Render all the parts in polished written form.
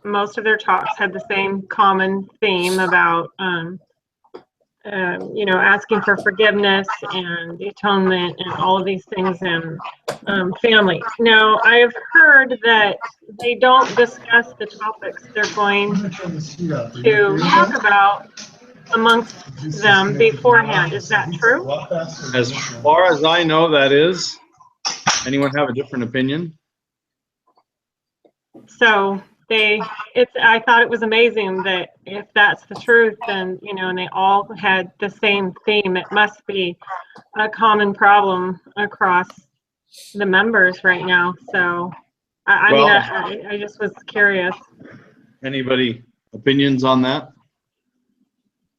most of their talks had the same common theme about, asking for forgiveness and the atonement and all of these things, and family. Now, I've heard that they don't discuss the topics they're going to talk about amongst them beforehand. Is that true? As far as I know, that is. Anyone have a different opinion? So I thought it was amazing that if that's the truth, then, and they all had the same theme, it must be a common problem across the members right now. So, I just was curious. Anybody opinions on that?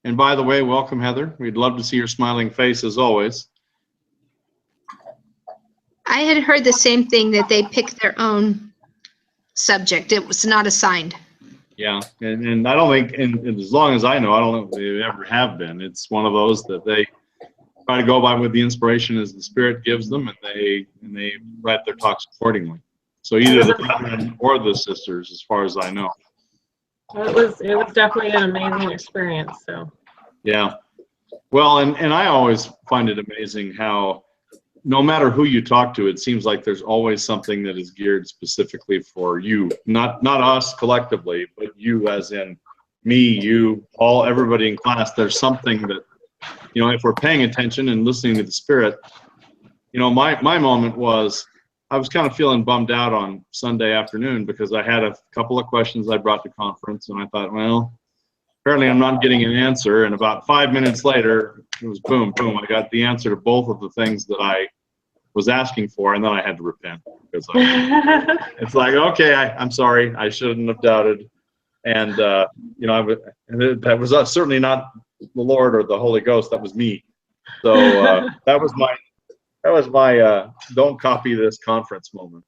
And by the way, welcome, Heather. We'd love to see your smiling face as always. I had heard the same thing, that they pick their own subject. It was not assigned. Yeah, and I don't think, and as long as I know, I don't know if they ever have been. It's one of those that they try to go by with the inspiration as the Spirit gives them, and they write their talks accordingly. So either the brethren or the sisters, as far as I know. Well, it was definitely an amazing experience. So. Yeah. Well, and I always find it amazing how no matter who you talk to, it seems like there's always something that is geared specifically for you, not us collectively, but you as in me, you, everybody in class. There's something that, if we're paying attention and listening to the Spirit, my moment was, I was kind of feeling bummed out on Sunday afternoon because I had a couple of questions I brought to conference, and I thought, well, apparently I'm not getting an answer. And about 5 minutes later, it was boom, boom. I got the answer to both of the things that I was asking for, and then I had to repent because it's like, okay, I'm sorry, I shouldn't have doubted, and that was certainly not the Lord or the Holy Ghost. That was me. So that was my don't copy this conference moment.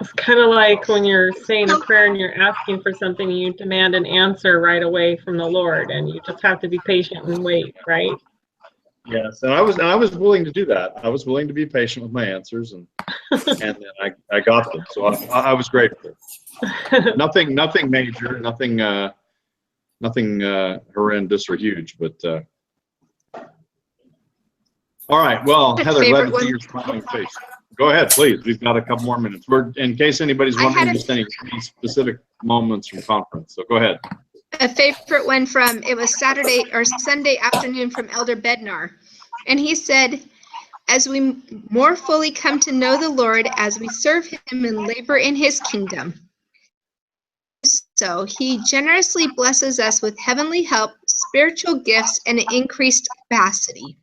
It's kind of like when you're saying a prayer and you're asking for something, and you demand an answer right away from the Lord, and you just have to be patient and wait, right? Yes, and I was willing to do that. I was willing to be patient with my answers, and then I got them. So I was grateful. Nothing major, nothing horrendous or huge, but all right. Well, Heather, glad to see your smiling face. Go ahead, please. We've got a couple more minutes. In case anybody's wondering, just any specific moments from conference. So go ahead. A favorite one it was Saturday or Sunday afternoon from Elder Bednar. And he said, as we more fully come to know the Lord, as we serve him and labor in his kingdom, so he generously blesses us with heavenly help, spiritual gifts, and an increased capacity.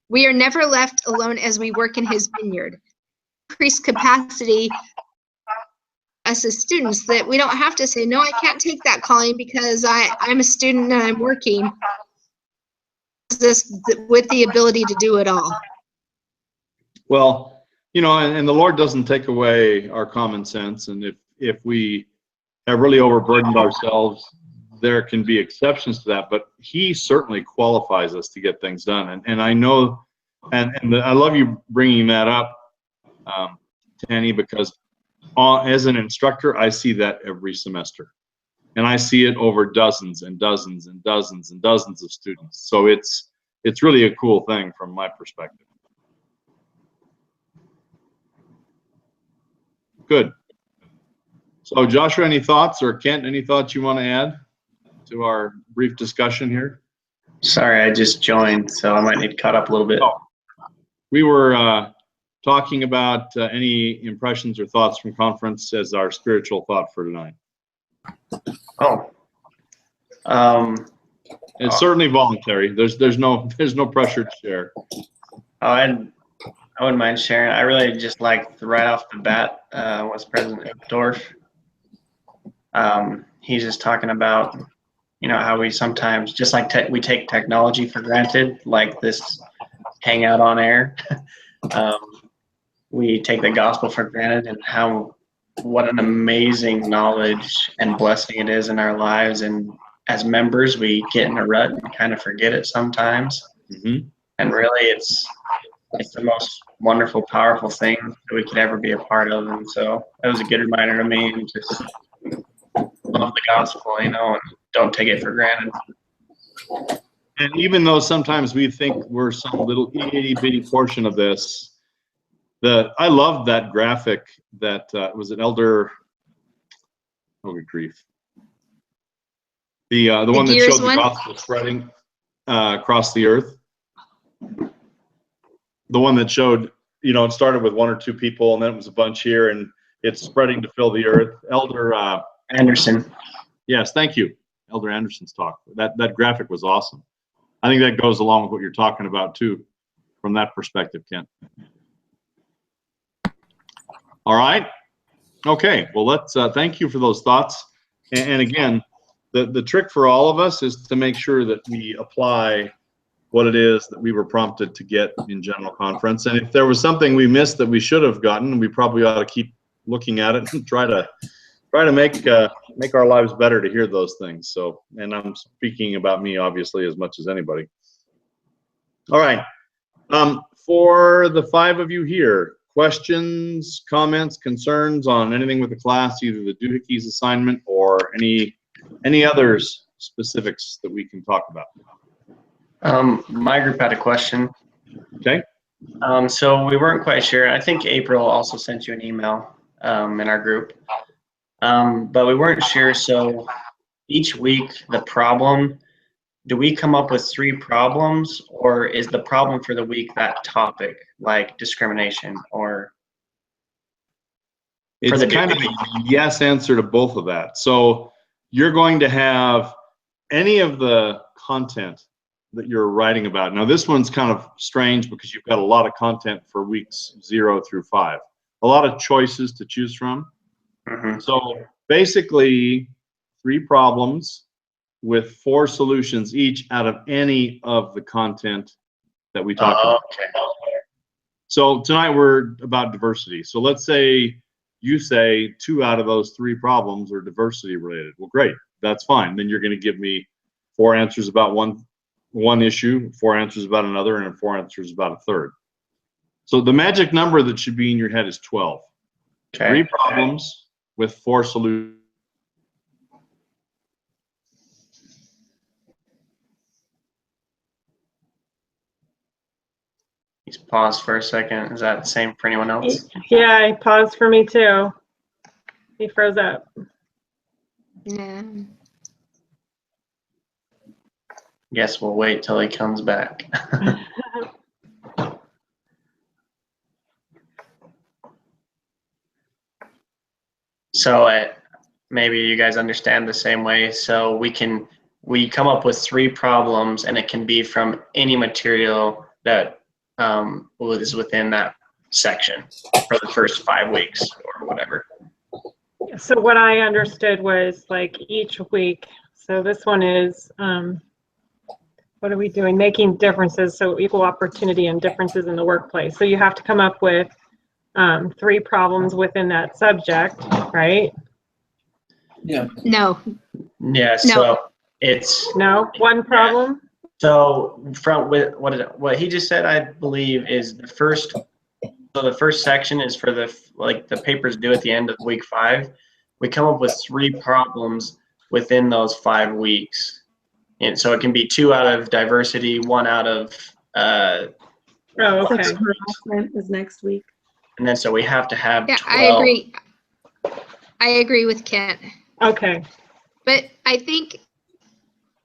We are never left alone as we work in his vineyard. Increased capacity us as students, that we don't have to say, no, I can't take that calling because I'm a student and I'm working. This with the ability to do it all. Well, and the Lord doesn't take away our common sense, and if we have really overburdened ourselves, there can be exceptions to that, but he certainly qualifies us to get things done. And I know, and I love you bringing that up, Tanny, because as an instructor, I see that every semester, and I see it over dozens and dozens and dozens and dozens of students. So it's really a cool thing from my perspective. Good. So Joshua, any thoughts, or Kent, any thoughts you want to add to our brief discussion here? Sorry, I just joined, so I might need to cut up a little bit. Oh, we were talking about any impressions or thoughts from conference as our spiritual thought for tonight. Oh. It's certainly voluntary. There's no pressure to share. I wouldn't mind sharing. I really just liked right off the bat was President Dorf. He's just talking about, how we sometimes, just like we take technology for granted, like this hangout on air. We take the gospel for granted, and what an amazing knowledge and blessing it is in our lives. And as members, we get in a rut and kind of forget it sometimes. Mm-hmm. And really, it's the most wonderful, powerful thing that we could ever be a part of. And so that was a good reminder to me, and just the gospel, and don't take it for granted. And even though sometimes we think we're some little itty bitty portion of this, I loved that graphic that was an elder. Oh, good grief! The one that showed the gospel spreading across the earth. The one that showed, it started with 1 or 2 people, and then it was a bunch here, and it's spreading to fill the earth. Elder Anderson. Yes, thank you. Elder Anderson's talk. That graphic was awesome. I think that goes along with what you're talking about too, from that perspective, Kent. All right. Okay. Well, let's thank you for those thoughts. And again, the trick for all of us is to make sure that we apply what it is that we were prompted to get in general conference. And if there was something we missed that we should have gotten, we probably ought to keep looking at it and try to make our lives better to hear those things. So, and I'm speaking about me obviously as much as anybody. All right. For the 5 of you here, questions, comments, concerns on anything with the class, either the doohickeys assignment or any others specifics that we can talk about? My group had a question. Okay. So we weren't quite sure. I think April also sent you an email in our group. But we weren't sure. So each week, the problem, do we come up with 3 problems, or is the problem for the week that topic, like discrimination, or? It's kind of a yes answer to both of that. So you're going to have any of the content that you're writing about. Now, this one's kind of strange because you've got a lot of content for weeks 0 through 5, a lot of choices to choose from. Mm-hmm. So basically 3 problems with 4 solutions each out of any of the content that we talked about. Okay. So tonight we're about diversity. So let's say you say 2 out of those 3 problems are diversity related. Well, great, that's fine. Then you're going to give me 4 answers about one issue, 4 answers about another, and 4 answers about a third. So the magic number that should be in your head is 12. Okay. 3 problems with 4 solutions. He's paused for a second. Is that the same for anyone else? Yeah, he paused for me too. He froze up. Yeah. Guess we'll wait till he comes back. So maybe you guys understand the same way. So we come up with 3 problems, and it can be from any material that is within that section for the first 5 weeks or whatever. So what I understood was like each week. So this one is, what are we doing? Making differences. So equal opportunity and differences in the workplace. So you have to come up with 3 problems within that subject, right? Yeah. No. Yeah. So it's No, 1 problem. So from what he just said, I believe is the first. So the first section is for the papers due at the end of week 5. We come up with 3 problems within those 5 weeks, and so it can be 2 out of diversity, 1 out of. Oh, okay. Sexual harassment is next week. And then so we have to have. Yeah, 12. I agree. I agree with Kent. Okay. But I think,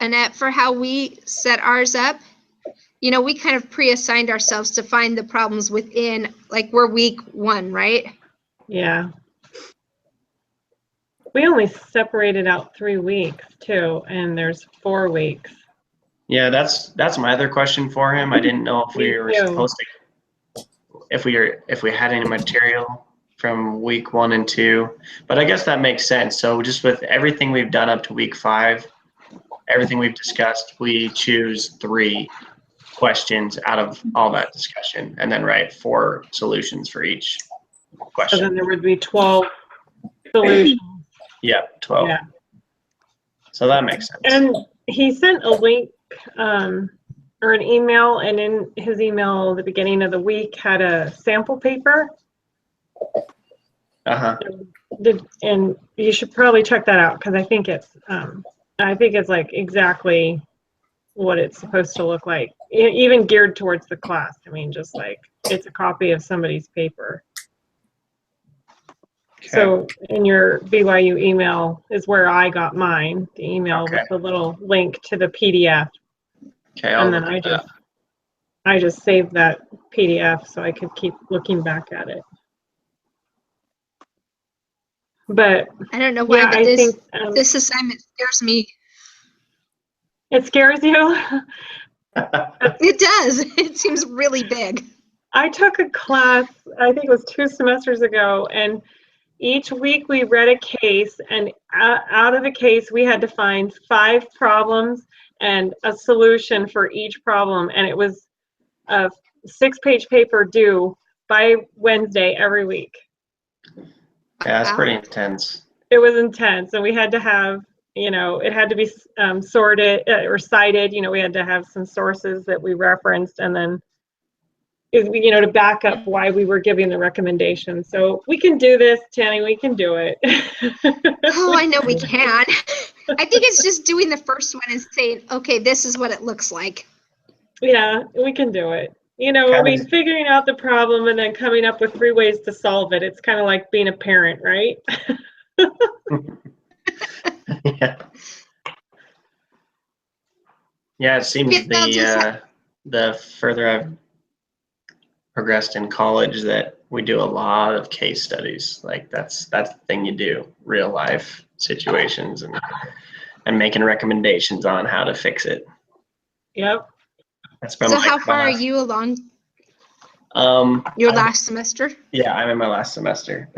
Annette, for how we set ours up, we kind of pre-assigned ourselves to find the problems within, like we're week 1, right? Yeah. We only separated out 3 weeks too, and there's 4 weeks. Yeah, that's my other question for him. I didn't know if we were supposed to, if we had any material from week 1 and 2, but I guess that makes sense. So just with everything we've done up to week 5, everything we've discussed, we choose 3 questions out of all that discussion, and then write 4 solutions for each question. So then there would be 12 solutions. Yep, 12. Yeah. So that makes sense. And he sent a link or an email, and in his email, the beginning of the week had a sample paper. Uh-huh. And you should probably check that out because I think it's like exactly what it's supposed to look like, even geared towards the class. I mean, just like it's a copy of somebody's paper. Okay. So in your BYU email is where I got mine, the email Okay. with the little link to the PDF. Okay, I'll And then look at that. I just saved that PDF so I could keep looking back at it. But I don't know why, yeah, but I this think this assignment scares me. it scares you. It does. It seems really big. I took a class, I think it was 2 semesters ago, and each week we read a case, and out of the case we had to find 5 problems and a solution for each problem, and it was a 6-page paper due by Wednesday every week. Yeah, that's Wow. pretty intense. It was intense, and we had to have, it had to be sorted or cited. We had to have some sources that we referenced, and then to back up why we were giving the recommendation. So we can do this, Tanny, we can do it. Oh, I know we can. I think it's just doing the first one and saying, okay, this is what it looks like. Yeah, we can do it. Figuring out the problem and then coming up with 3 ways to solve it. It's kind of like being a parent, right? Yeah. Yeah, it seems the further I've progressed in college that we do a lot of case studies. Like that's the thing you do, real life situations and making recommendations on how to fix it. Yep. That's been So my how far are class. you along your last semester? Yeah, I'm in my last semester.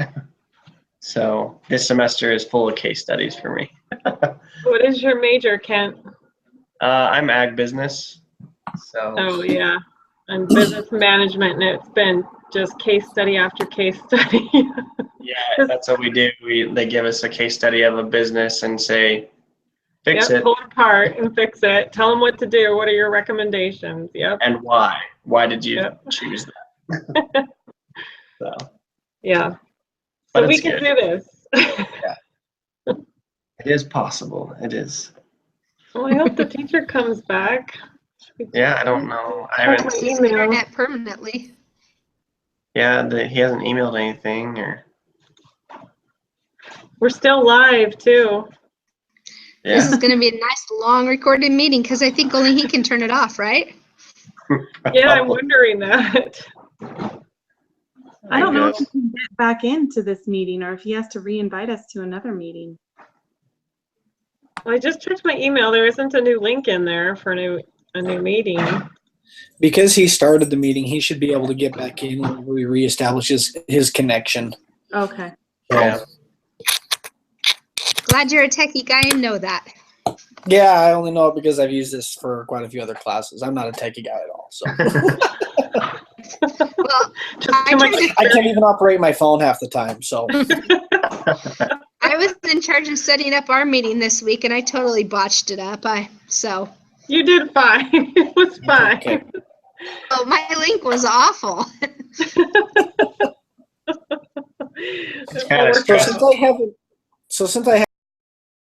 So this semester is full of case studies for me. What is your major, Kent? I'm ag business. So Oh, yeah. And business management, and it's been just case study after case study. yeah, that's what we do. They give us a case study of a business and say, fix it. Pull it apart and fix it. Tell them what to do. What are your recommendations? Yep. And why? Why did you choose that? So. Yeah. But So we it's can good. do this. Yeah. It is possible. It is. Well, I hope the teacher comes back. Yeah, I don't know. I Check haven't. my He's email. internet permanently. Yeah, he hasn't emailed anything or. We're still live too. Yeah. This is going to be a nice long recorded meeting because I think only he can turn it off, right? Yeah, I'm wondering that. I don't know if he can get back into this meeting or if he has to re-invite us to another meeting. I just checked my email. There isn't a new link in there for a new meeting. Because he started the meeting, he should be able to get back in when we reestablish his connection. Okay. Yeah. Glad you're a techie guy and know that. Yeah, I only know it because I've used this for quite a few other classes. I'm not a techie guy at all, so Well, Just too much. I can't even operate my phone half the time. So I was in charge of setting up our meeting this week, and I totally botched it up. You did fine. It was fine. okay. Oh, my link was awful. It's kind of Well, So since I haven't